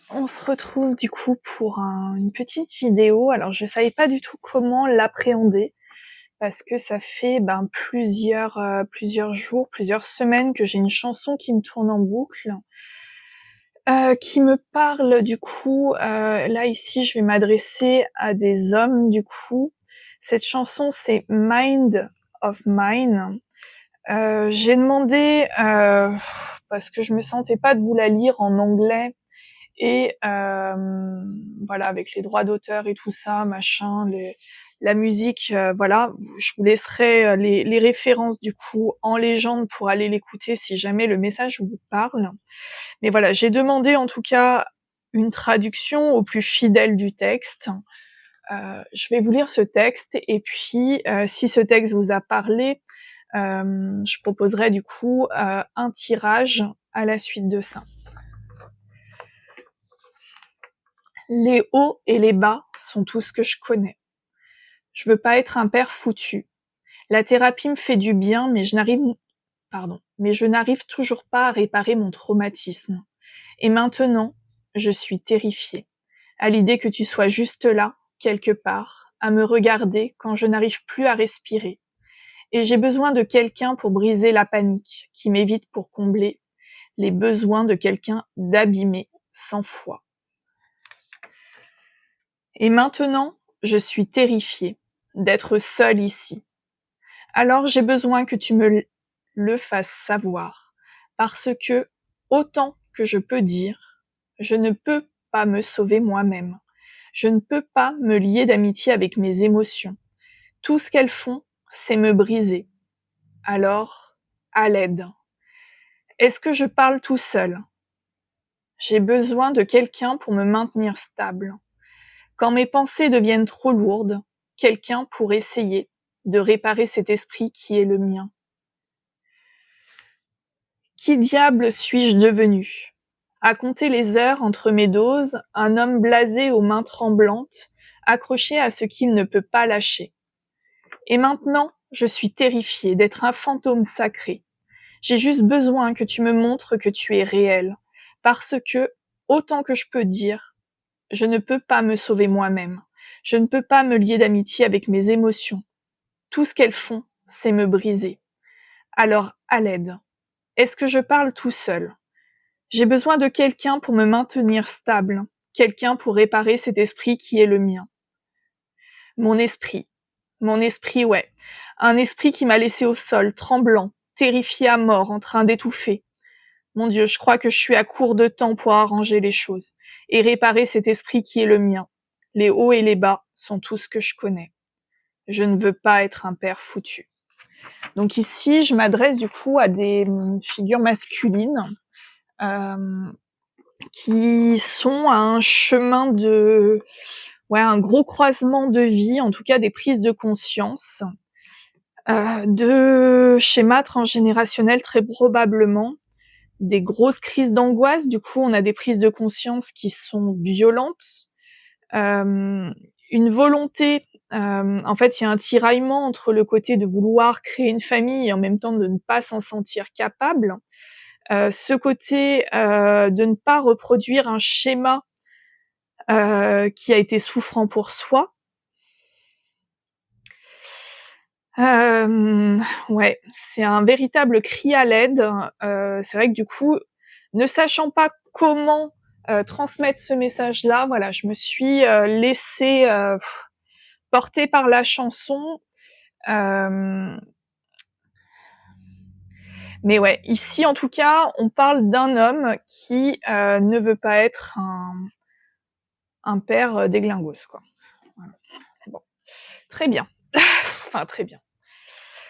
On se retrouve du coup pour une petite vidéo. Alors je savais pas du tout comment l'appréhender parce que ça fait plusieurs jours, plusieurs semaines que j'ai une chanson qui me tourne en boucle, qui me parle du coup. Là ici, je vais m'adresser à des hommes du coup. Cette chanson c'est Mind of Mine. J'ai demandé parce que je me sentais pas de vous la lire en anglais. Et voilà, avec les droits d'auteur et tout ça, machin, la musique, voilà, je vous laisserai les références du coup en légende pour aller l'écouter si jamais le message vous parle. Mais voilà, j'ai demandé en tout cas une traduction au plus fidèle du texte. Je vais vous lire ce texte et puis si ce texte vous a parlé, je proposerai du coup un tirage à la suite de ça. Les hauts et les bas sont tout ce que je connais. Je veux pas être un père foutu. La thérapie me fait du bien, mais je n'arrive toujours pas à réparer mon traumatisme. Et maintenant, je suis terrifiée à l'idée que tu sois juste là, quelque part, à me regarder quand je n'arrive plus à respirer. Et j'ai besoin de quelqu'un pour briser la panique, qui m'évite pour combler les besoins de quelqu'un d'abîmé, sans foi. Et maintenant, je suis terrifiée d'être seule ici. Alors j'ai besoin que tu me le fasses savoir, parce que, autant que je peux dire, je ne peux pas me sauver moi-même. Je ne peux pas me lier d'amitié avec mes émotions. Tout ce qu'elles font, c'est me briser. Alors, à l'aide. Est-ce que je parle tout seul? J'ai besoin de quelqu'un pour me maintenir stable. Quand mes pensées deviennent trop lourdes, quelqu'un pour essayer de réparer cet esprit qui est le mien. Qui diable suis-je devenu? À compter les heures entre mes doses, un homme blasé aux mains tremblantes, accroché à ce qu'il ne peut pas lâcher. Et maintenant, je suis terrifiée d'être un fantôme sacré. J'ai juste besoin que tu me montres que tu es réel, parce que, autant que je peux dire, je ne peux pas me sauver moi-même. Je ne peux pas me lier d'amitié avec mes émotions. Tout ce qu'elles font, c'est me briser. Alors, à l'aide. Est-ce que je parle tout seul? J'ai besoin de quelqu'un pour me maintenir stable, quelqu'un pour réparer cet esprit qui est le mien. Mon esprit, ouais. Un esprit qui m'a laissé au sol, tremblant, terrifié à mort, en train d'étouffer. Mon Dieu, je crois que je suis à court de temps pour arranger les choses et réparer cet esprit qui est le mien. Les hauts et les bas sont tout ce que je connais. Je ne veux pas être un père foutu. Donc ici, je m'adresse du coup à des figures masculines qui sont à un chemin un gros croisement de vie, en tout cas des prises de conscience, de schémas transgénérationnels très probablement, des grosses crises d'angoisse. Du coup, on a des prises de conscience qui sont violentes, une volonté. En fait, il y a un tiraillement entre le côté de vouloir créer une famille et en même temps de ne pas s'en sentir capable. Ce côté de ne pas reproduire un schéma qui a été souffrant pour soi. Ouais, c'est un véritable cri à l'aide. C'est vrai que du coup, ne sachant pas comment transmettre ce message-là, voilà, je me suis laissée porter par la chanson. Mais ouais, ici en tout cas, on parle d'un homme qui ne veut pas être un père déglingos, quoi. Voilà. Bon, très bien. Enfin, très bien.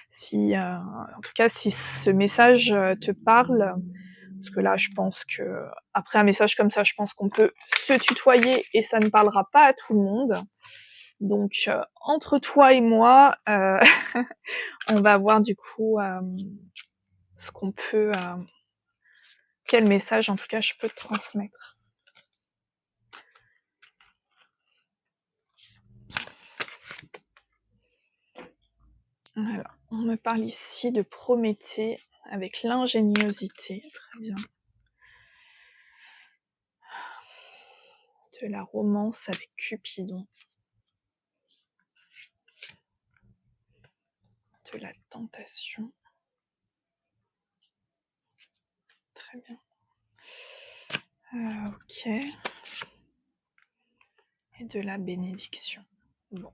Si, en tout cas, si ce message te parle, parce que là, je pense que après un message comme ça, je pense qu'on peut se tutoyer et ça ne parlera pas à tout le monde. Donc, entre toi et moi, on va voir du coup ce qu'on peut, quel message en tout cas je peux te transmettre. Alors, on me parle ici de Prométhée avec l'ingéniosité. Très bien. de la romance avec Cupidon, de la tentation. Très bien. Ok. Et de la bénédiction. Bon.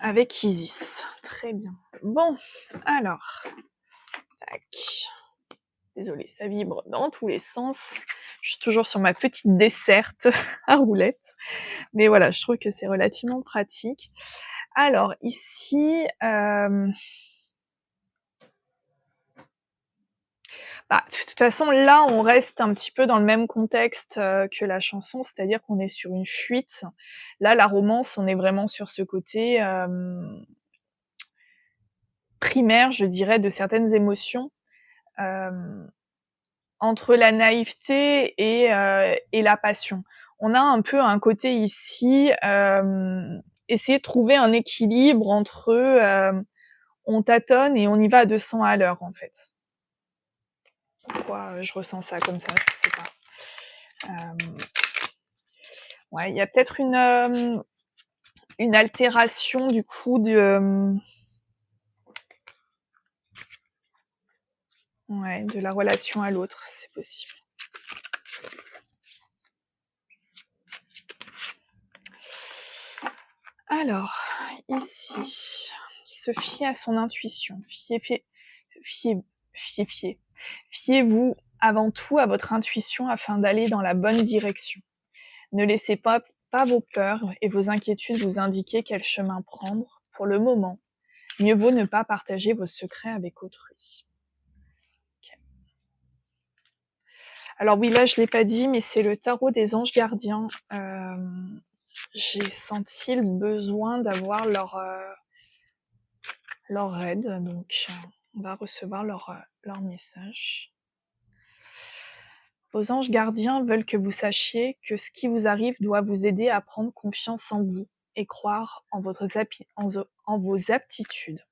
Avec Isis. Très bien. Bon, alors. Tac. Désolée, ça vibre dans tous les sens. Je suis toujours sur ma petite desserte à roulette. Mais voilà, je trouve que c'est relativement pratique. Alors, ici... de toute façon, là, on reste un petit peu dans le même contexte que la chanson, c'est-à-dire qu'on est sur une fuite. Là, la romance, on est vraiment sur ce côté primaire, je dirais, de certaines émotions. Entre la naïveté et la passion. On a un peu un côté ici, essayer de trouver un équilibre entre on tâtonne et on y va à 200 à l'heure, en fait. Pourquoi je ressens ça comme ça, je sais pas. Ouais, il y a peut-être une altération du coup de la relation à l'autre, c'est possible. Alors, ici, se fier à son intuition. Fiez-vous avant tout à votre intuition afin d'aller dans la bonne direction. Ne laissez pas vos peurs et vos inquiétudes vous indiquer quel chemin prendre. Pour le moment, mieux vaut ne pas partager vos secrets avec autrui. Okay. Alors oui, là je l'ai pas dit, mais c'est le tarot des anges gardiens. J'ai senti le besoin d'avoir leur aide, donc on va recevoir leur message. Vos anges gardiens veulent que vous sachiez que ce qui vous arrive doit vous aider à prendre confiance en vous et croire en vos aptitudes.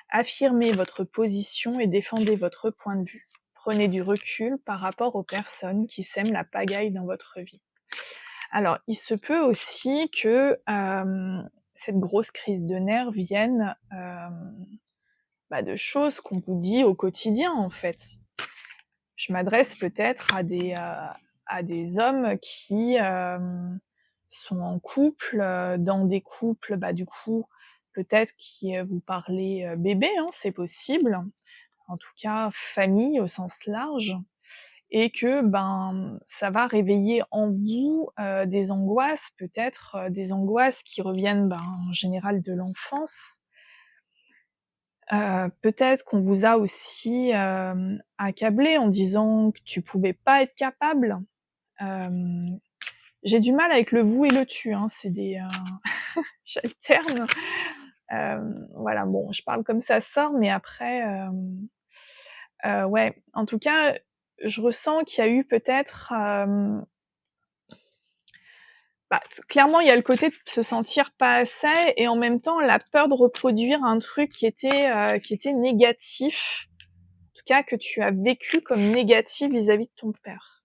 Affirmez votre position et défendez votre point de vue. Prenez du recul par rapport aux personnes qui sèment la pagaille dans votre vie. Alors, il se peut aussi que cette grosse crise de nerfs vienne de choses qu'on vous dit au quotidien, en fait. Je m'adresse peut-être à des hommes qui sont en couple, dans des couples, du coup, peut-être qui vous parlez bébé, hein, c'est possible. En tout cas, famille au sens large. Et que ça va réveiller en vous des angoisses, peut-être des angoisses qui reviennent en général de l'enfance. Peut-être qu'on vous a aussi accablé en disant que tu pouvais pas être capable. J'ai du mal avec le vous et le tu, hein, c'est des j'alterne. Voilà, bon, je parle comme ça sort, mais après, ouais, en tout cas, je ressens qu'il y a eu peut-être, clairement, il y a le côté de se sentir pas assez et en même temps la peur de reproduire un truc qui était négatif, en tout cas que tu as vécu comme négatif vis-à-vis de ton père.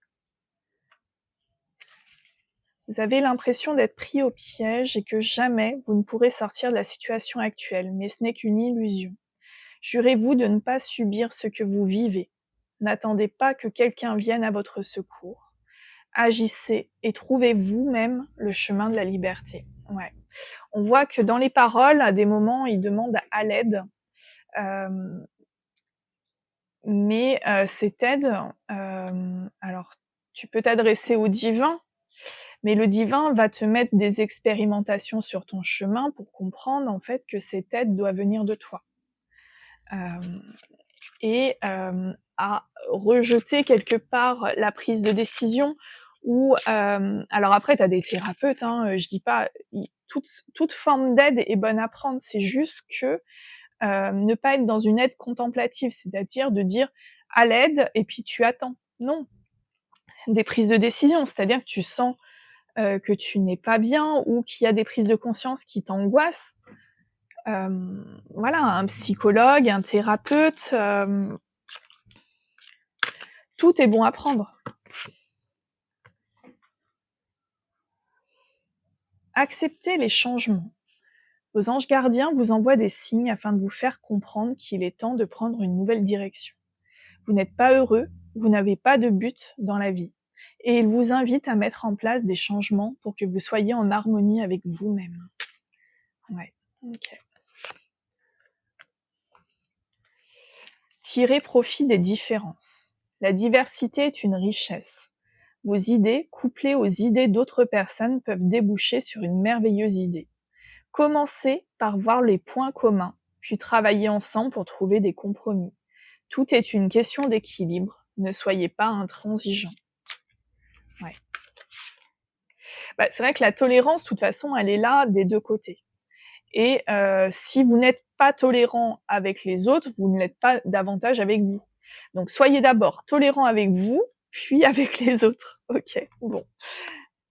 Vous avez l'impression d'être pris au piège et que jamais vous ne pourrez sortir de la situation actuelle, mais ce n'est qu'une illusion. Jurez-vous de ne pas subir ce que vous vivez. N'attendez pas que quelqu'un vienne à votre secours. Agissez et trouvez vous-même le chemin de la liberté. Ouais. On voit que dans les paroles, à des moments, il demande à l'aide. Mais cette aide, alors tu peux t'adresser au divin, mais le divin va te mettre des expérimentations sur ton chemin pour comprendre en fait que cette aide doit venir de toi. Et à rejeter quelque part la prise de décision ou alors après tu as des thérapeutes, hein, je dis pas toute forme d'aide est bonne à prendre, c'est juste que ne pas être dans une aide contemplative, c'est-à-dire de dire à l'aide et puis tu attends. Non, des prises de décision, c'est-à-dire que tu sens que tu n'es pas bien ou qu'il y a des prises de conscience qui t'angoissent. Voilà, un psychologue, un thérapeute, tout est bon à prendre. Acceptez les changements. Vos anges gardiens vous envoient des signes afin de vous faire comprendre qu'il est temps de prendre une nouvelle direction. Vous n'êtes pas heureux, vous n'avez pas de but dans la vie. Et ils vous invitent à mettre en place des changements pour que vous soyez en harmonie avec vous-même. Ouais, ok. Tirez profit des différences. La diversité est une richesse. Vos idées, couplées aux idées d'autres personnes, peuvent déboucher sur une merveilleuse idée. Commencez par voir les points communs, puis travaillez ensemble pour trouver des compromis. Tout est une question d'équilibre. Ne soyez pas intransigeants. Ouais. C'est vrai que la tolérance, de toute façon, elle est là des deux côtés. Et si vous n'êtes pas tolérant avec les autres, vous ne l'êtes pas davantage avec vous. Donc soyez d'abord tolérant avec vous, puis avec les autres. Ok, bon.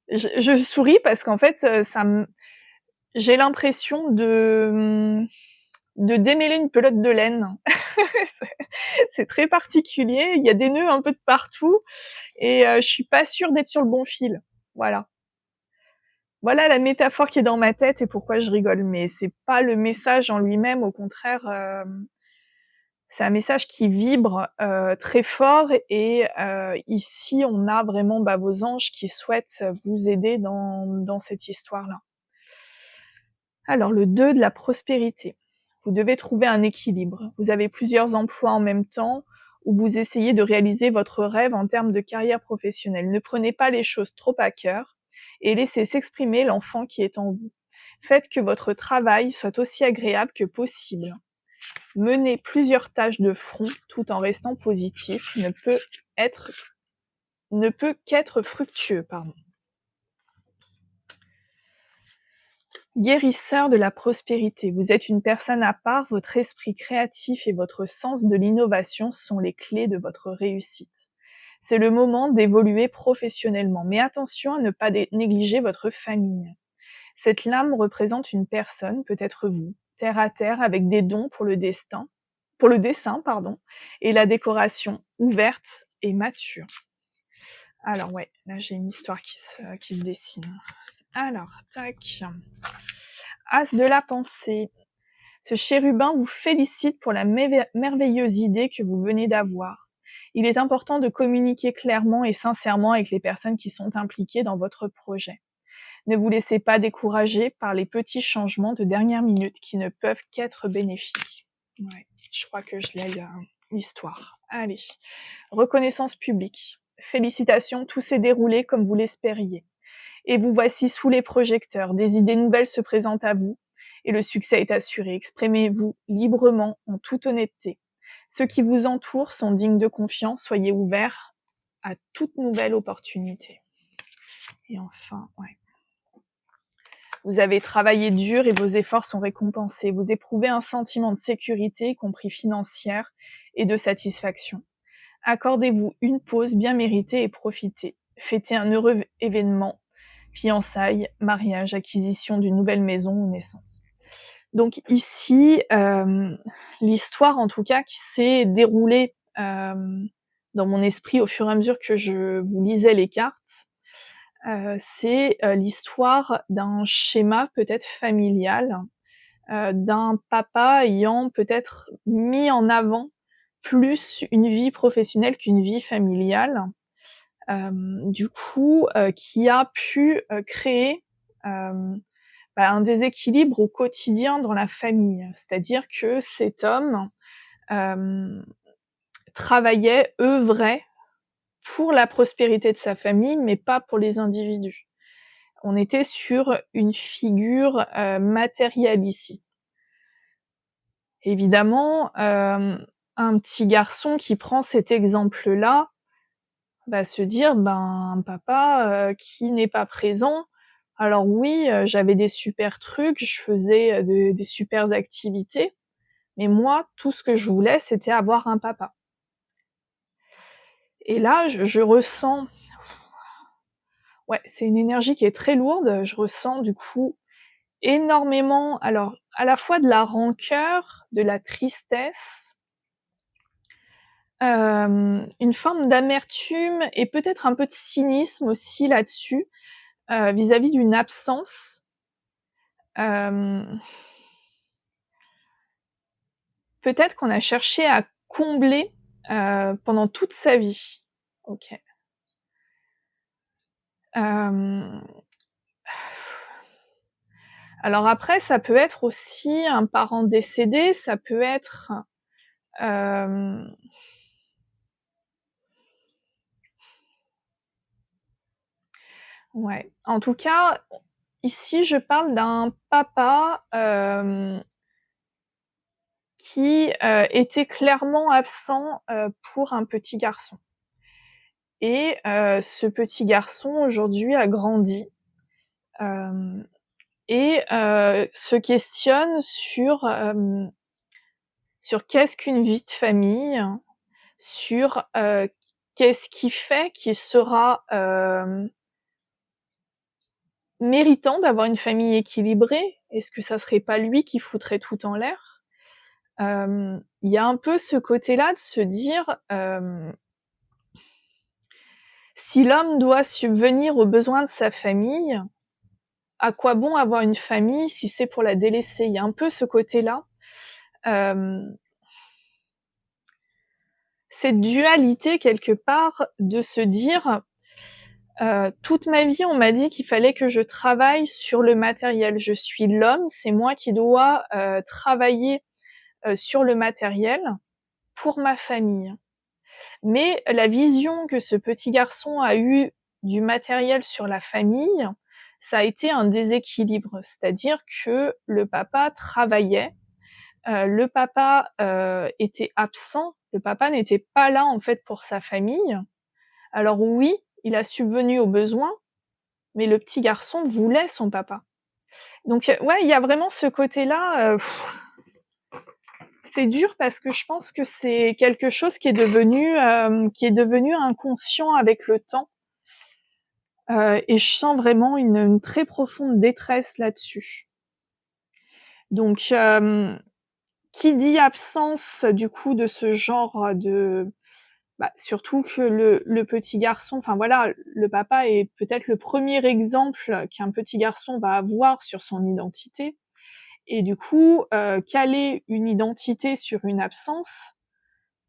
Je souris parce qu'en fait, j'ai l'impression de démêler une pelote de laine. C'est très particulier, il y a des nœuds un peu de partout et je suis pas sûre d'être sur le bon fil. Voilà. Voilà la métaphore qui est dans ma tête et pourquoi je rigole, mais c'est pas le message en lui-même, au contraire, c'est un message qui vibre très fort et ici on a vraiment vos anges qui souhaitent vous aider dans cette histoire-là. Alors le 2 de la prospérité. Vous devez trouver un équilibre. Vous avez plusieurs emplois en même temps où vous essayez de réaliser votre rêve en termes de carrière professionnelle. Ne prenez pas les choses trop à cœur et laissez s'exprimer l'enfant qui est en vous. Faites que votre travail soit aussi agréable que possible. Mener plusieurs tâches de front tout en restant positif ne peut qu'être fructueux. Guérisseur de la prospérité. Vous êtes une personne à part, votre esprit créatif et votre sens de l'innovation sont les clés de votre réussite. C'est le moment d'évoluer professionnellement, mais attention à ne pas négliger votre famille. Cette lame représente une personne, peut-être vous, terre à terre, avec des dons pour le dessin, et la décoration, ouverte et mature. Alors ouais, là j'ai une histoire qui se dessine. Alors, tac. As de la pensée. Ce chérubin vous félicite pour la merveilleuse idée que vous venez d'avoir. Il est important de communiquer clairement et sincèrement avec les personnes qui sont impliquées dans votre projet. Ne vous laissez pas décourager par les petits changements de dernière minute qui ne peuvent qu'être bénéfiques. Ouais, je crois que je l'ai l'histoire. Allez, reconnaissance publique. Félicitations, tout s'est déroulé comme vous l'espériez. Et vous voici sous les projecteurs, des idées nouvelles se présentent à vous, et le succès est assuré. Exprimez-vous librement, en toute honnêteté. Ceux qui vous entourent sont dignes de confiance, soyez ouverts à toute nouvelle opportunité. Et enfin, ouais. Vous avez travaillé dur et vos efforts sont récompensés. Vous éprouvez un sentiment de sécurité, y compris financière, et de satisfaction. Accordez-vous une pause bien méritée et profitez. Fêtez un heureux événement, fiançailles, mariage, acquisition d'une nouvelle maison ou naissance. Donc ici, l'histoire en tout cas qui s'est déroulée dans mon esprit au fur et à mesure que je vous lisais les cartes, c'est l'histoire d'un schéma peut-être familial, d'un papa ayant peut-être mis en avant plus une vie professionnelle qu'une vie familiale. Du coup, qui a pu créer un déséquilibre au quotidien dans la famille. C'est-à-dire que cet homme travaillait, œuvrait pour la prospérité de sa famille, mais pas pour les individus. On était sur une figure matérielle ici. Évidemment, un petit garçon qui prend cet exemple-là va se dire: un papa qui n'est pas présent, alors oui, j'avais des super trucs, je faisais des supers activités, mais moi, tout ce que je voulais, c'était avoir un papa. Et là, je ressens, ouais, c'est une énergie qui est très lourde, je ressens du coup énormément, alors à la fois de la rancœur, de la tristesse, une forme d'amertume et peut-être un peu de cynisme aussi là-dessus, vis-à-vis d'une absence Peut-être qu'on a cherché à combler, pendant toute sa vie. OK. Hem, alors après, ça peut être aussi un parent décédé, ça peut être, hem ouais. En tout cas, ici, je parle d'un papa, qui, était clairement absent, pour un petit garçon et ce petit garçon aujourd'hui a grandi, hem et se questionne sur qu'est-ce qu'une vie de famille, sur, qu'est-ce qui fait qu'il sera, méritant d'avoir une famille équilibrée? Est-ce que ça serait pas lui qui foutrait tout en l'air? Il y a un peu ce côté-là de se dire, si l'homme doit subvenir aux besoins de sa famille, à quoi bon avoir une famille si c'est pour la délaisser? Il y a un peu ce côté-là, hem, cette dualité quelque part de se dire, toute ma vie on m'a dit qu'il fallait que je travaille sur le matériel. Je suis l'homme, c'est moi qui dois, travailler, sur le matériel pour ma famille. Mais la vision que ce petit garçon a eue du matériel sur la famille, ça a été un déséquilibre. C'est-à-dire que le papa travaillait, le papa, était absent, le papa n'était pas là, en fait, pour sa famille. Alors oui, il a subvenu aux besoins, mais le petit garçon voulait son papa. Donc ouais, il y a vraiment ce côté-là, c'est dur parce que je pense que c'est quelque chose qui est devenu inconscient avec le temps. Et je sens vraiment une très profonde détresse là-dessus. Donc, qui dit absence du coup de ce genre de surtout que le petit garçon, enfin voilà, le papa est peut-être le premier exemple qu'un petit garçon va avoir sur son identité et du coup, caler une identité sur une absence,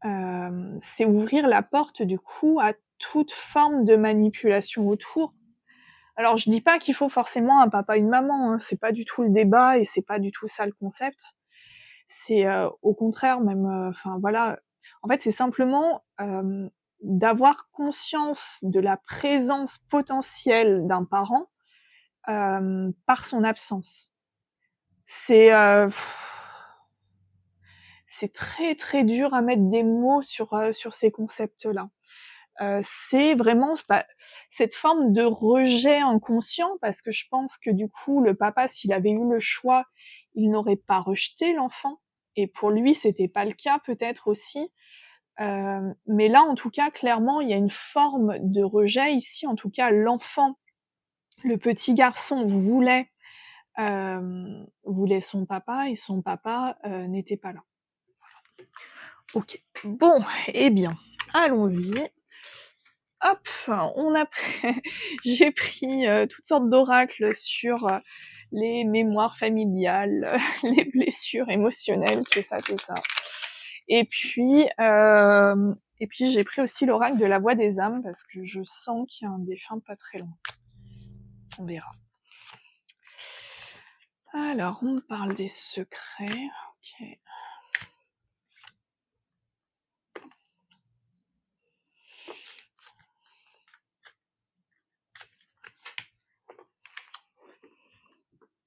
c'est ouvrir la porte du coup à toute forme de manipulation autour. Alors je dis pas qu'il faut forcément un papa et une maman, hein, c'est pas du tout le débat et c'est pas du tout ça le concept. C'est, au contraire même, enfin voilà, en fait c'est simplement, d'avoir conscience de la présence potentielle d'un parent, par son absence. C'est, c'est très, très dur à mettre des mots sur ces concepts-là. C'est vraiment cette forme de rejet inconscient parce que je pense que du coup le papa s'il avait eu le choix, il n'aurait pas rejeté l'enfant et pour lui c'était pas le cas peut-être aussi. Mais là en tout cas clairement il y a une forme de rejet ici, en tout cas l'enfant, le petit garçon voulait son papa et son papa, n'était pas là. OK. Bon, eh bien, allons-y. Hop, on a j'ai pris, toutes sortes d'oracles sur, les mémoires familiales, les blessures émotionnelles, tout ça et puis j'ai pris aussi l'oracle de la voix des âmes parce que je sens qu'il y a un défunt pas très loin. On verra. Alors, on me parle des secrets, OK.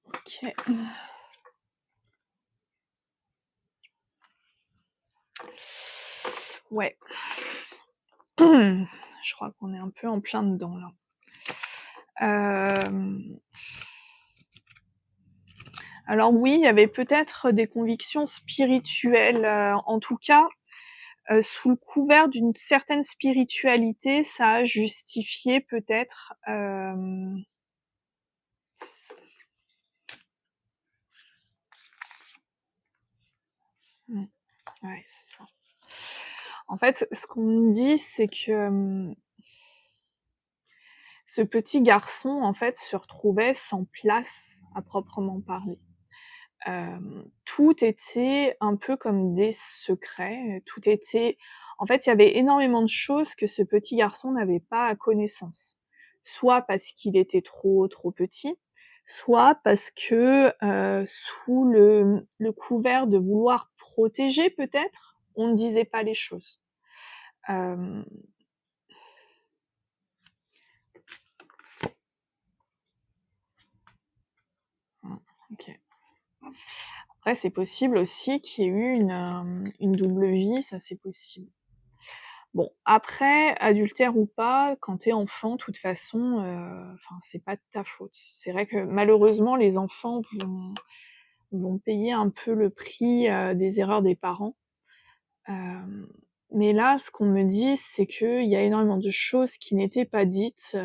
OK. Ouais. Je crois qu'on est un peu en plein dedans là. Alors oui, il y avait peut-être des convictions spirituelles, en tout cas, sous le couvert d'une certaine spiritualité, ça a justifié peut-être, mmh, ouais, c'est ça. En fait, ce qu'on me dit, c'est que, ce petit garçon, en fait, se retrouvait sans place à proprement parler. Tout était un peu comme des secrets, tout était en fait, il y avait énormément de choses que ce petit garçon n'avait pas à connaissance. Soit parce qu'il était trop petit, soit parce que, sous le couvert de vouloir protéger peut-être, on ne disait pas les choses. Hem, OK. Après c'est possible aussi qu'il y ait eu une double vie, ça c'est possible. Bon, après, adultère ou pas, quand tu es enfant, de toute façon, enfin, c'est pas de ta faute. C'est vrai que malheureusement, les enfants vont payer un peu le prix, des erreurs des parents. Hem, mais là, ce qu'on me dit, c'est qu'il y a énormément de choses qui n'étaient pas dites,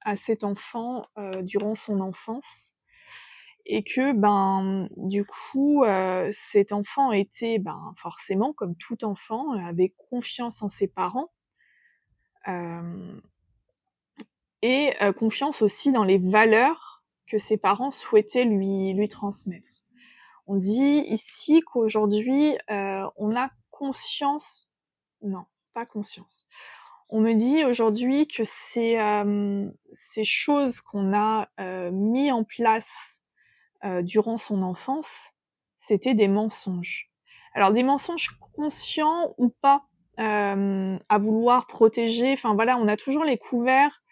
à cet enfant, durant son enfance et que, ben, du coup, cet enfant était, ben, forcément, comme tout enfant, avait confiance en ses parents. Hem et confiance aussi dans les valeurs que ses parents souhaitaient lui transmettre. On dit ici qu'aujourd'hui, on a conscience non, pas conscience. On me dit aujourd'hui que ces choses qu'on a, mis en place, durant son enfance, c'était des mensonges. Alors des mensonges conscients ou pas, à vouloir protéger, enfin voilà, on a toujours les couverts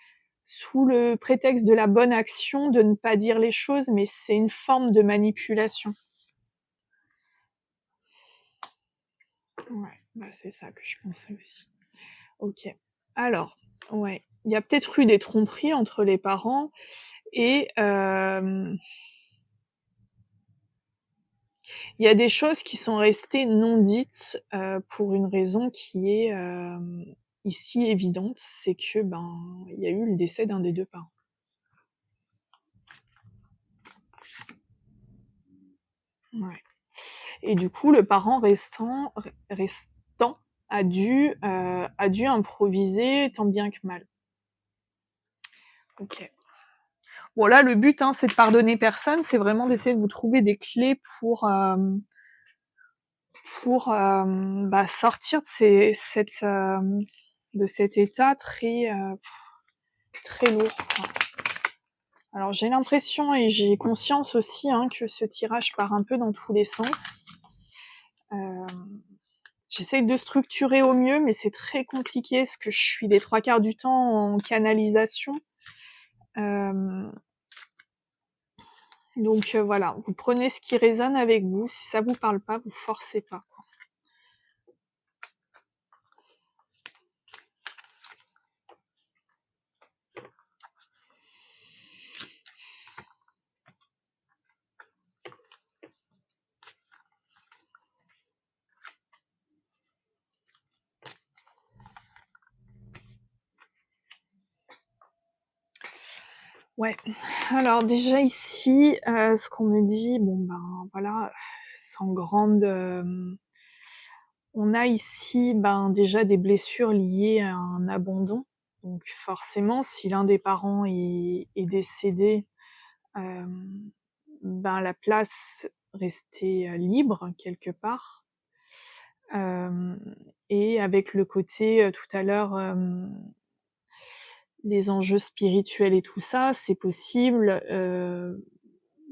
sous le prétexte de la bonne action, de ne pas dire les choses, mais c'est une forme de manipulation. Ouais, bah, c'est ça que je pensais aussi. OK. Alors, ouais, il y a peut-être eu des tromperies entre les parents et il y a des choses qui sont restées non dites, pour une raison qui est, ici évidente, c'est que, ben, il y a eu le décès d'un des 2 parents. Ouais. Et du coup, le parent restant a dû improviser tant bien que mal. OK. Bon là, le but, hein, c'est de pardonner personne, c'est vraiment d'essayer de vous trouver des clés bah, sortir de cet état très lourd, quoi. Alors j'ai l'impression et j'ai conscience aussi, hein, que ce tirage part un peu dans tous les sens. Hem J'essaye de structurer au mieux, mais c'est très compliqué parce que je suis les 3/4 du temps en canalisation. Hem, donc voilà, vous prenez ce qui résonne avec vous. Si ça vous parle pas, vous forcez pas, quoi. Ouais, alors déjà ici, ce qu'on me dit, bon ben, voilà, sans grande, on a ici, ben, déjà des blessures liées à un abandon. Donc forcément, si l'un des parents est décédé, hem, ben, la place restait, libre quelque part. Hem et avec le côté, tout à l'heure, les enjeux spirituels et tout ça, c'est possible,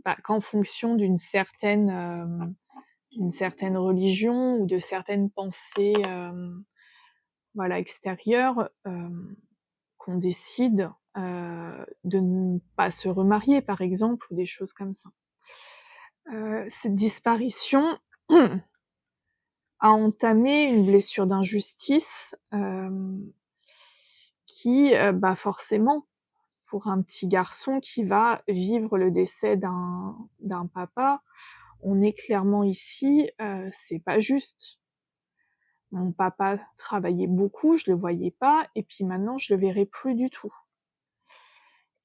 bah, qu'en fonction d'une certaine religion ou de certaines pensées, voilà, extérieures, qu'on décide, de ne pas se remarier, par exemple, ou des choses comme ça. Cette disparition a entamé une blessure d'injustice, qui, bah, forcément, pour un petit garçon qui va vivre le décès d'un papa, on est clairement ici, c'est pas juste. Mon papa travaillait beaucoup, je le voyais pas et puis maintenant je le verrai plus du tout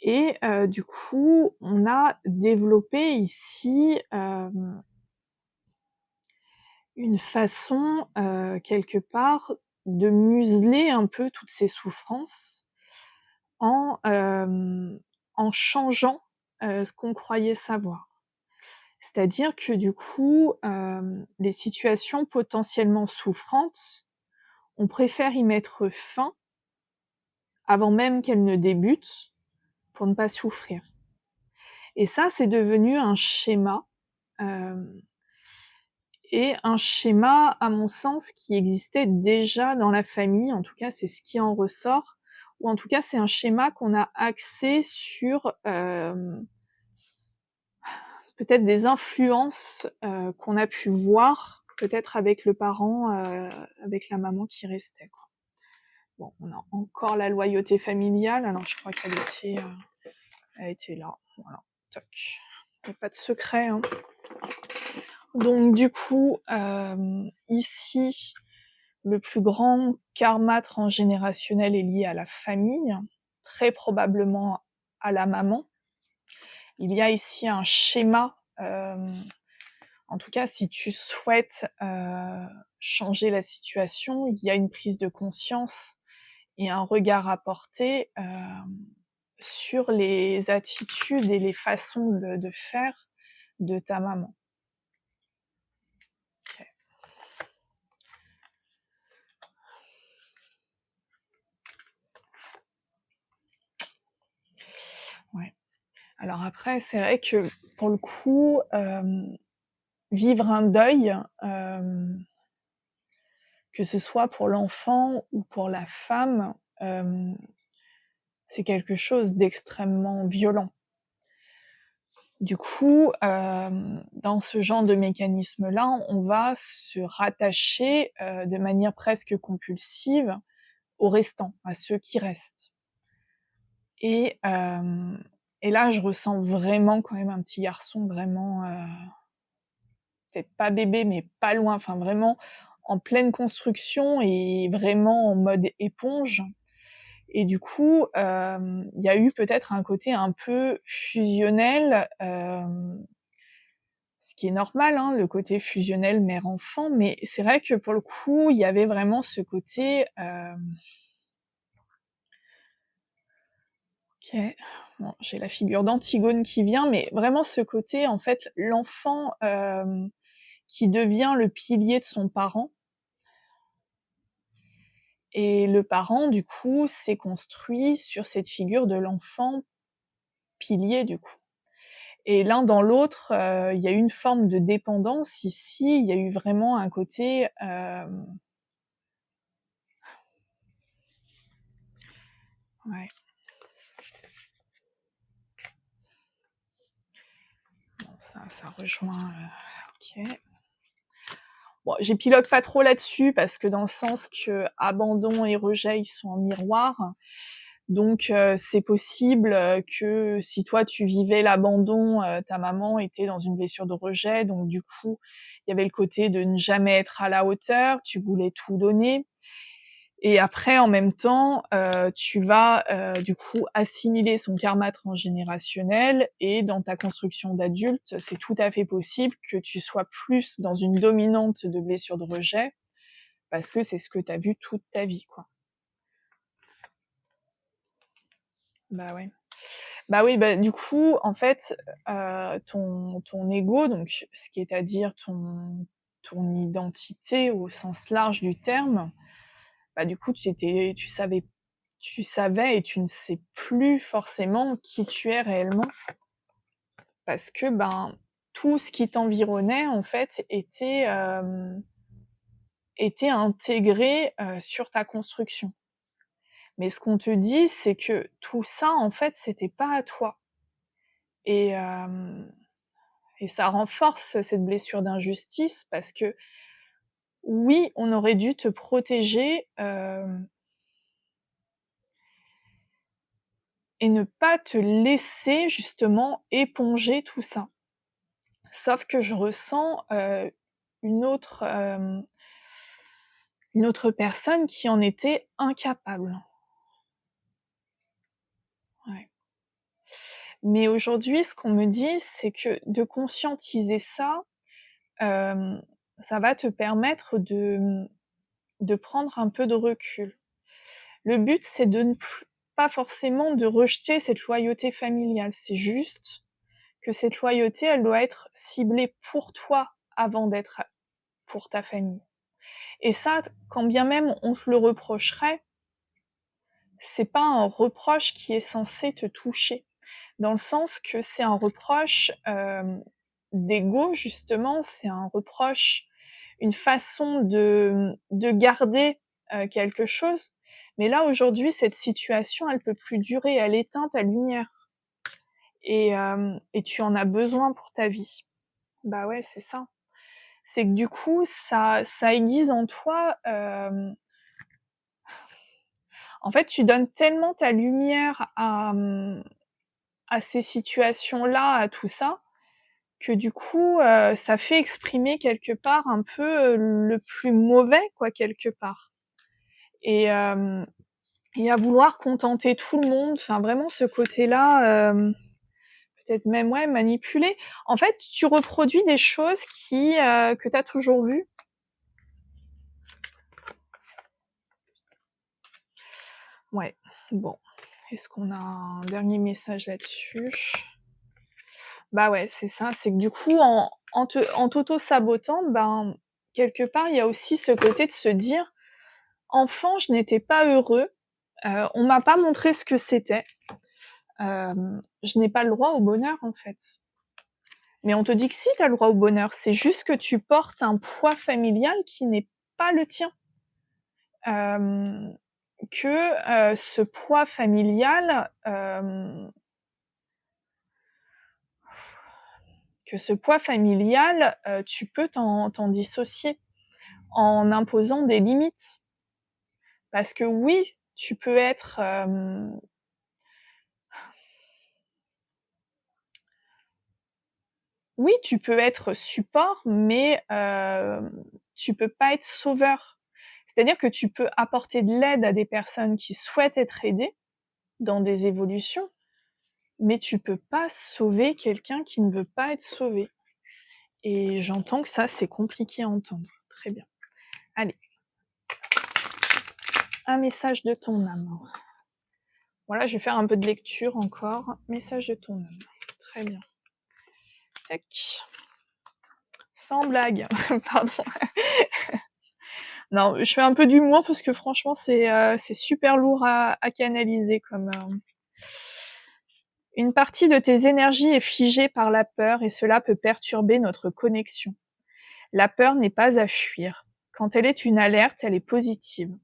et du coup, on a développé ici, une façon, quelque part, de museler un peu toutes ces souffrances en, en changeant, ce qu'on croyait savoir. C'est-à-dire que du coup, les situations potentiellement souffrantes, on préfère y mettre fin avant même qu'elles ne débutent, pour ne pas souffrir. Et ça, c'est devenu un schéma, hem et un schéma, à mon sens, qui existait déjà dans la famille, en tout cas, c'est ce qui en ressort, ou en tout cas, c'est un schéma qu'on a axé sur, peut-être des influences, qu'on a pu voir, peut-être avec le parent, avec la maman qui restait, quoi. Bon, on a encore la loyauté familiale, alors je crois elle était là, voilà, toc. Il y a pas de secret, hein. Donc du coup, ici, le plus grand karma transgénérationnel est lié à la famille, très probablement à la maman. Il y a ici un schéma, en tout cas si tu souhaites, changer la situation, il y a une prise de conscience et un regard à porter, sur les attitudes et les façons de faire de ta maman. OK. Ouais. Alors après, c'est vrai que pour le coup, vivre un deuil, que ce soit pour l'enfant ou pour la femme, c'est quelque chose d'extrêmement violent. Du coup, dans ce genre de mécanisme-là, on va se rattacher, de manière presque compulsive aux restants, à ceux qui restent. Et hem et là, je ressens vraiment quand même un petit garçon vraiment, peut-être pas bébé, mais pas loin, enfin vraiment en pleine construction et vraiment en mode éponge. Et du coup, il y a eu peut-être un côté un peu fusionnel, ce qui est normal, hein, le côté fusionnel mère-enfant, mais c'est vrai que pour le coup, il y avait vraiment ce côté, OK, bon, j'ai la figure d'Antigone qui vient, mais vraiment ce côté, en fait, l'enfant, qui devient le pilier de son parent et le parent, du coup, s'est construit sur cette figure de l'enfant pilier, du coup. Et l'un dans l'autre, il y a eu une forme de dépendance ici, il y a eu vraiment un côté, ouais, bon ça rejoint, OK. Bon, j'épilogue pas trop là-dessus parce que dans le sens que abandon et rejet, ils sont en miroir. Donc c'est possible, que si toi tu vivais l'abandon, ta maman était dans une blessure de rejet, donc du coup, il y avait le côté de ne jamais être à la hauteur, tu voulais tout donner. Et après, en même temps, tu vas, du coup, assimiler son karma transgénérationnel et dans ta construction d'adulte, c'est tout à fait possible que tu sois plus dans une dominante de blessure de rejet, parce que c'est ce que tu as vu toute ta vie, quoi. Bah, ouais. Bah, oui, bah, du coup, en fait, ton ego, donc ce qui est à dire ton identité au sens large du terme, bah, du coup, tu savais et tu ne sais plus forcément qui tu es réellement parce que, ben, tout ce qui t'environnait, en fait, était intégré, sur ta construction. Mais ce qu'on te dit, c'est que tout ça, en fait, c'était pas à toi et hem et ça renforce cette blessure d'injustice parce que, oui, on aurait dû te protéger, et ne pas te laisser justement éponger tout ça. Sauf que je ressens, une autre, une autre personne qui en était incapable. Ouais. Mais aujourd'hui, ce qu'on me dit, c'est que de conscientiser ça, hem, ça va te permettre de prendre un peu de recul. Le but, c'est de ne pas forcément de rejeter cette loyauté familiale. C'est juste que cette loyauté, elle doit être ciblée pour toi avant d'être pour ta famille. Et ça, quand bien même on te le reprocherait, c'est pas un reproche qui est censé te toucher. Dans le sens que c'est un reproche, d'ego justement, c'est un reproche, une façon de garder, quelque chose. Mais là, aujourd'hui, cette situation, elle peut plus durer, elle éteint ta lumière et tu en as besoin pour ta vie. Bah, ouais, c'est ça. C'est que du coup, ça aiguise en toi, en fait, tu donnes tellement ta lumière à ces situations-là, à tout ça, que du coup, ça fait exprimer quelque part un peu, le plus mauvais quoi, quelque part et hem et à vouloir contenter tout le monde, enfin vraiment ce côté-là, peut-être même, ouais, manipuler. En fait, tu reproduis des choses que tu as toujours vues. Ouais, bon. Est-ce qu'on a un dernier message là-dessus? Bah, ouais, c'est ça, c'est que du coup, en t'auto-sabotant, ben, quelque part, il y a aussi ce côté de se dire: «Enfant, je n'étais pas heureux, on m'a pas montré ce que c'était, je n'ai pas le droit au bonheur, en fait». Mais on te dit que si, tu as le droit au bonheur, c'est juste que tu portes un poids familial qui n'est pas le tien. Hem, ce poids familial, tu peux t'en dissocier en imposant des limites. Parce que oui, tu peux être, oui, tu peux être support, mais tu peux pas être sauveur. C'est-à-dire que tu peux apporter de l'aide à des personnes qui souhaitent être aidées dans des évolutions, mais tu peux pas sauver quelqu'un qui ne veut pas être sauvé et j'entends que ça, c'est compliqué à entendre. Très bien. Allez. Un message de ton âme. Voilà, je vais faire un peu de lecture encore. Message de ton âme. Très bien. Tac. Sans blague, pardon. Non, je fais un peu d'humour parce que franchement, c'est super lourd à canaliser comme, Une partie de tes énergies est figée par la peur et cela peut perturber notre connexion. La peur n'est pas à fuir. Quand elle est une alerte, elle est positive.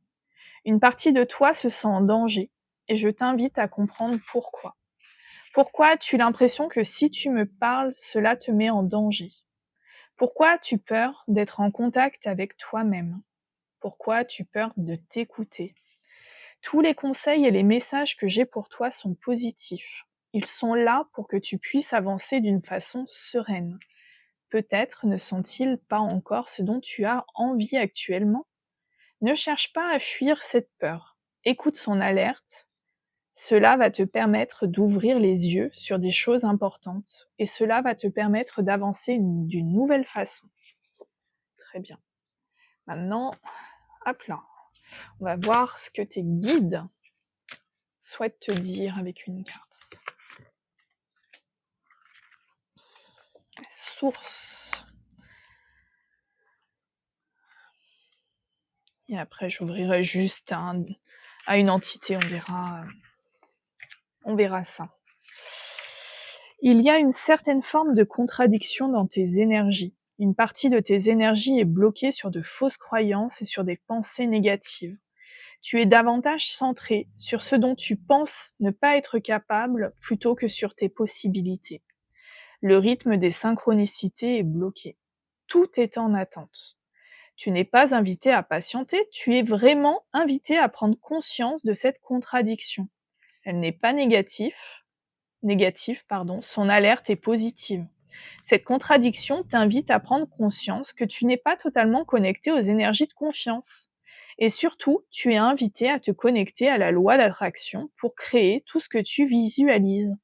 Une partie de toi se sent en danger et je t'invite à comprendre pourquoi. Pourquoi as-tu l'impression que si tu me parles, cela te met en danger? Pourquoi as-tu peur d'être en contact avec toi-même? Pourquoi as-tu peur de t'écouter? Tous les conseils et les messages que j'ai pour toi sont positifs. Ils sont là pour que tu puisses avancer d'une façon sereine. Peut-être ne sont-ils pas encore ce dont tu as envie actuellement? Ne cherche pas à fuir cette peur. Écoute son alerte. Cela va te permettre d'ouvrir les yeux sur des choses importantes et cela va te permettre d'avancer d'une nouvelle façon. Très bien. Maintenant, hop là, on va voir ce que tes guides souhaitent te dire avec une carte. La source. Et après, j'ouvrirai juste à une entité, on verra ça. Il y a une certaine forme de contradiction dans tes énergies. Une partie de tes énergies est bloquée sur de fausses croyances et sur des pensées négatives. Tu es davantage centré sur ce dont tu penses ne pas être capable plutôt que sur tes possibilités. Le rythme des synchronicités est bloqué. Tout est en attente. Tu n'es pas invité à patienter, tu es vraiment invité à prendre conscience de cette contradiction. Elle n'est pas négative, son alerte est positive. Cette contradiction t'invite à prendre conscience que tu n'es pas totalement connecté aux énergies de confiance. Et surtout, tu es invité à te connecter à la loi d'attraction pour créer tout ce que tu visualises.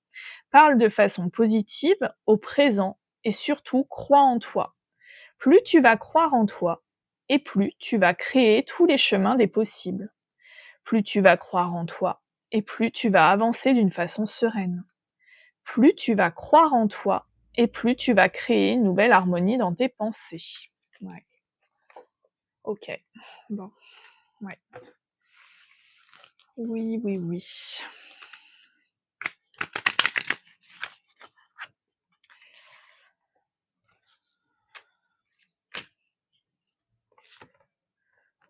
Parle de façon positive au présent et surtout crois en toi. Plus tu vas croire en toi et plus tu vas créer tous les chemins des possibles. Plus tu vas croire en toi et plus tu vas avancer d'une façon sereine. Plus tu vas croire en toi et plus tu vas créer une nouvelle harmonie dans tes pensées. Ouais. OK. Bon, ouais. Oui, oui, oui.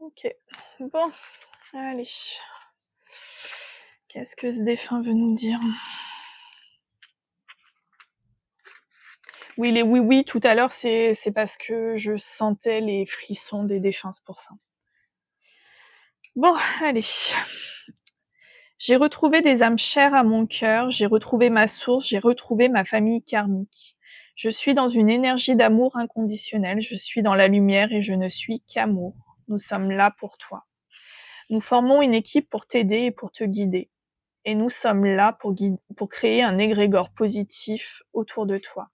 OK. Bon, allez. Qu'est-ce que ce défunt veut nous dire? Oui, les oui, oui, tout à l'heure, c'est parce que je sentais les frissons des défunts, c'est pour ça. Bon, allez. J'ai retrouvé des âmes chères à mon cœur, j'ai retrouvé ma source, j'ai retrouvé ma famille karmique. Je suis dans une énergie d'amour inconditionnel, je suis dans la lumière et je ne suis qu'amour. Nous sommes là pour toi. Nous formons une équipe pour t'aider et pour te guider. Et nous sommes là pour créer un égrégore positif autour de toi.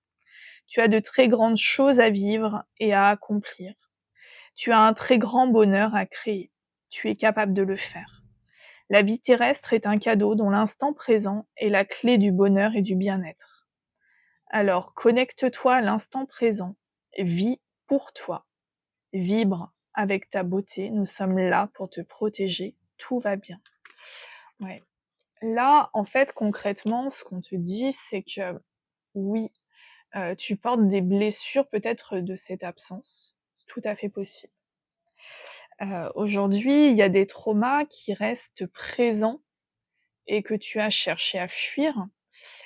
Tu as de très grandes choses à vivre et à accomplir. Tu as un très grand bonheur à créer. Tu es capable de le faire. La vie terrestre est un cadeau dont l'instant présent est la clé du bonheur et du bien-être. Alors connecte-toi à l'instant présent, vis pour toi, vibre avec ta beauté, nous sommes là pour te protéger, tout va bien. Ouais. Là, en fait, concrètement, ce qu'on te dit, c'est que oui, tu portes des blessures peut-être de cette absence, c'est tout à fait possible. Aujourd'hui, il y a des traumas qui restent présents et que tu as cherché à fuir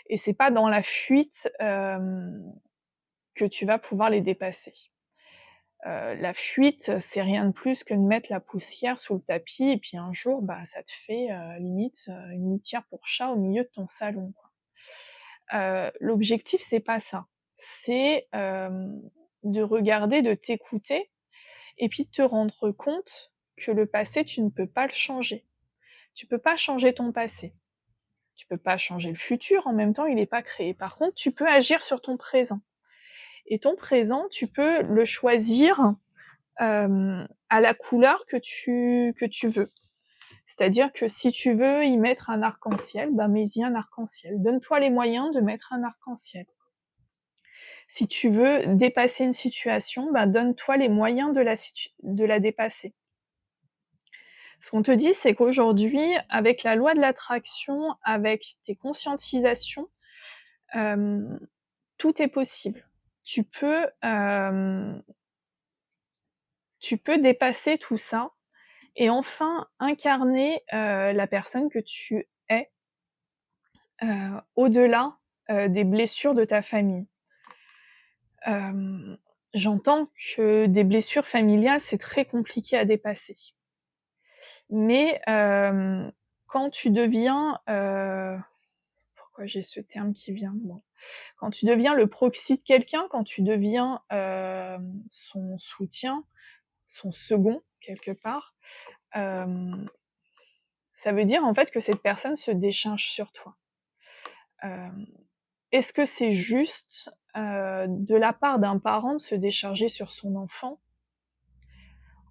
et c'est pas dans la fuite, que tu vas pouvoir les dépasser. La fuite, c'est rien de plus que de mettre la poussière sous le tapis et puis un jour, bah, ça te fait, limite, une litière pour chat au milieu de ton salon, quoi. L'objectif, c'est pas ça. C'est, de regarder, de t'écouter et puis de te rendre compte que le passé, tu ne peux pas le changer. Tu peux pas changer ton passé. Tu peux pas changer le futur, en même temps, il est pas créé. Par contre, tu peux agir sur ton présent et ton présent, tu peux le choisir, à la couleur que tu veux. C'est-à-dire que si tu veux y mettre un arc-en-ciel, bah, mets-y un arc-en-ciel. Donne-toi les moyens de mettre un arc-en-ciel. Si tu veux dépasser une situation, bah, donne-toi les moyens de la dépasser. Ce qu'on te dit, c'est qu'aujourd'hui, avec la loi de l'attraction, avec tes conscientisations, tout est possible. Tu peux, tu peux dépasser tout ça et enfin incarner, la personne que tu es, au-delà, des blessures de ta famille. Hem, J'entends que des blessures familiales, c'est très compliqué à dépasser. Mais, quand tu deviens, pourquoi j'ai ce terme qui vient? Bon, quand tu deviens le proxy de quelqu'un, quand tu deviens, son soutien, son second quelque part, hem, ça veut dire en fait que cette personne se décharge sur toi. Hem, Est-ce que c'est juste, de la part d'un parent de se décharger sur son enfant?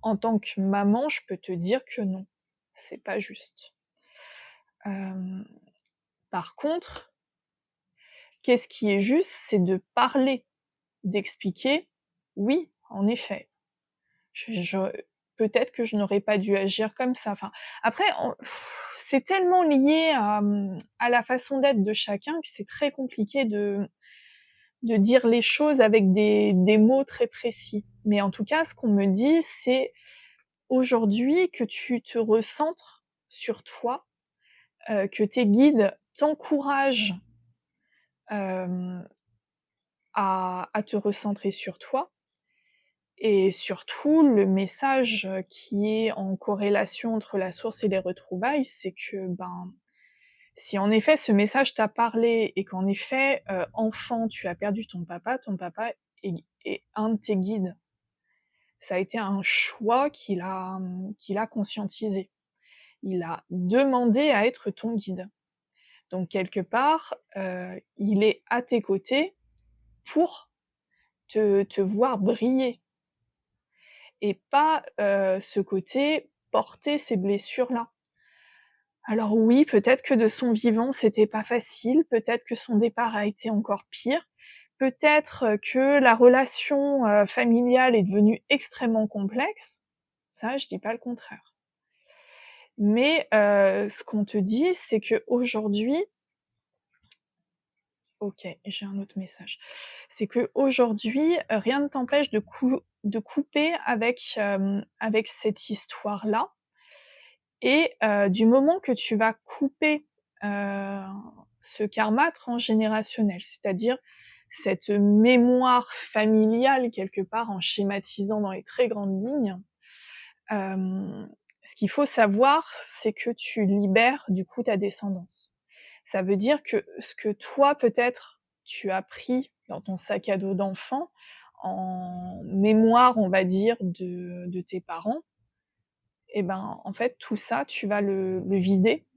En tant que maman, je peux te dire que non, c'est pas juste. Hem, Par contre, qu'est-ce qui est juste? C'est de parler, d'expliquer: «Oui, en effet, je peut-être que je n'aurais pas dû agir comme ça». Enfin, après on c'est tellement lié à la façon d'être de chacun que c'est très compliqué de dire les choses avec des mots très précis. Mais en tout cas, ce qu'on me dit, c'est aujourd'hui que tu te recentres sur toi, que tes guides t'encouragent, hem, à te recentrer sur toi et surtout le message, qui est en corrélation entre la source et les retrouvailles, c'est que, ben, si en effet ce message t'a parlé et qu'en effet, enfant, tu as perdu ton papa est un de tes guides. Ça a été un choix qu'il a conscientisé. Il a demandé à être ton guide. Donc quelque part, il est à tes côtés pour te voir briller et pas, ce côté porter ces blessures-là. Alors oui, peut-être que de son vivant, c'était pas facile, peut-être que son départ a été encore pire, peut-être, que la relation, familiale est devenue extrêmement complexe. Ça, je dis pas le contraire. Mais, ce qu'on te dit, c'est qu'aujourd'hui OK, j'ai un autre message. C'est qu'aujourd'hui, rien ne t'empêche de couper avec, avec cette histoire-là et du moment que tu vas couper, heu, ce karma transgénérationnel, c'est-à-dire cette mémoire familiale quelque part en schématisant dans les très grandes lignes, ce qu'il faut savoir, c'est que tu libères du coup ta descendance. Ça veut dire que ce que toi peut-être tu as pris dans ton sac à dos d'enfant, en mémoire on va dire de tes parents et ben, en fait tout ça tu vas le vider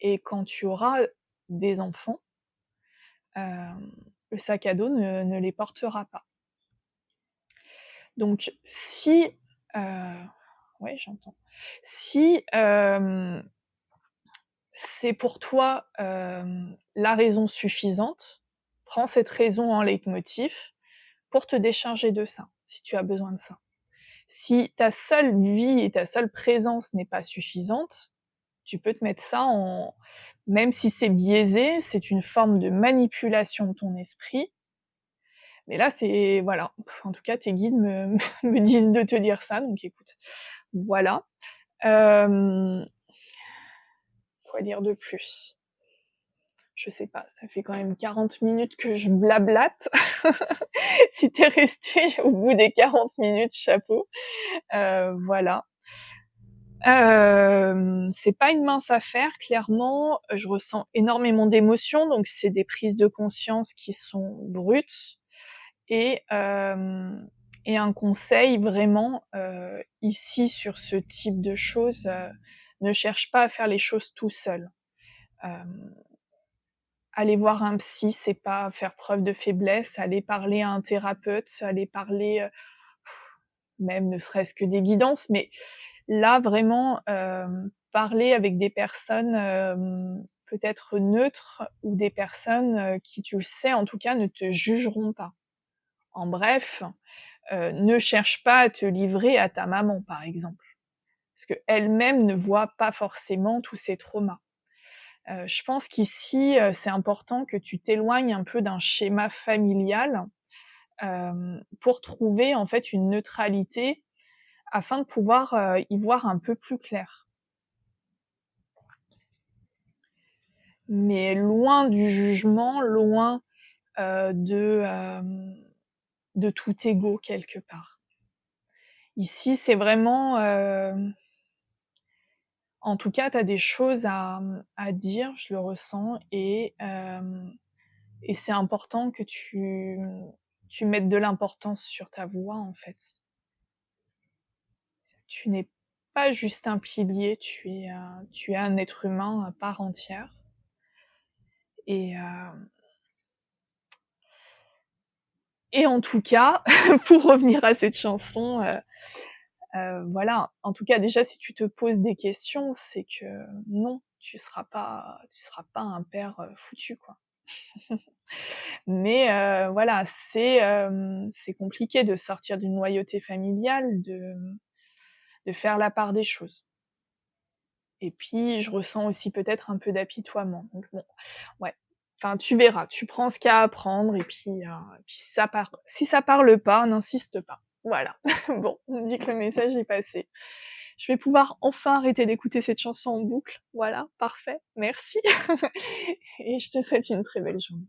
et quand tu auras des enfants, hem, le sac à dos ne les portera pas. Donc si, ouais j'entends. Si, c'est pour toi, la raison suffisante, prends cette raison en leitmotiv pour te décharger de ça, si tu as besoin de ça. Si ta seule vie et ta seule présence n'est pas suffisante, tu peux te mettre ça en même si c'est biaisé, c'est une forme de manipulation de ton esprit, mais là c'est voilà, en tout cas tes guides me me disent de te dire ça, donc écoute, voilà. Hem, quoi dire de plus? Je sais pas, ça fait quand même 40 minutes que je blablate. Si tu es resté au bout des 40 minutes, chapeau. Voilà. C'est pas une mince affaire, clairement. Je ressens énormément d'émotions, donc c'est des prises de conscience qui sont brutes et un conseil vraiment, ici sur ce type de choses, ne cherche pas à faire les choses tout seul. Hem Aller voir un psy, c'est pas faire preuve de faiblesse, aller parler à un thérapeute, aller parler, même ne serait-ce que des guidances, mais là vraiment, parler avec des personnes, peut-être neutres ou des personnes, qui tu le sais en tout cas ne te jugeront pas. En bref, ne cherche pas à te livrer à ta maman par exemple, parce qu'elle-même ne voit pas forcément tous ces traumas. Je pense qu'ici, c'est important que tu t'éloignes un peu d'un schéma familial, pour trouver en fait une neutralité afin de pouvoir, y voir un peu plus clair. Mais loin du jugement, loin, de tout ego quelque part. Ici, c'est vraiment, en tout cas, tu as des choses à dire, je le ressens et c'est important que tu mettes de l'importance sur ta voix, en fait. Tu n'es pas juste un pilier, tu es un être humain à part entière et en tout cas, pour revenir à cette chanson, voilà, en tout cas, déjà, si tu te poses des questions, c'est que non, tu seras pas un père, foutu, quoi. Mais voilà, c'est compliqué de sortir d'une loyauté familiale, de faire la part des choses. Et puis, je ressens aussi peut-être un peu d'apitoiement, donc bon, ouais. Enfin, tu verras, tu prends ce qu'il y a à prendre et puis si ça parle pas, n'insiste pas. Voilà. Bon, on me dit que le message est passé. Je vais pouvoir enfin arrêter d'écouter cette chanson en boucle. Voilà, parfait, merci et je te souhaite une très belle journée.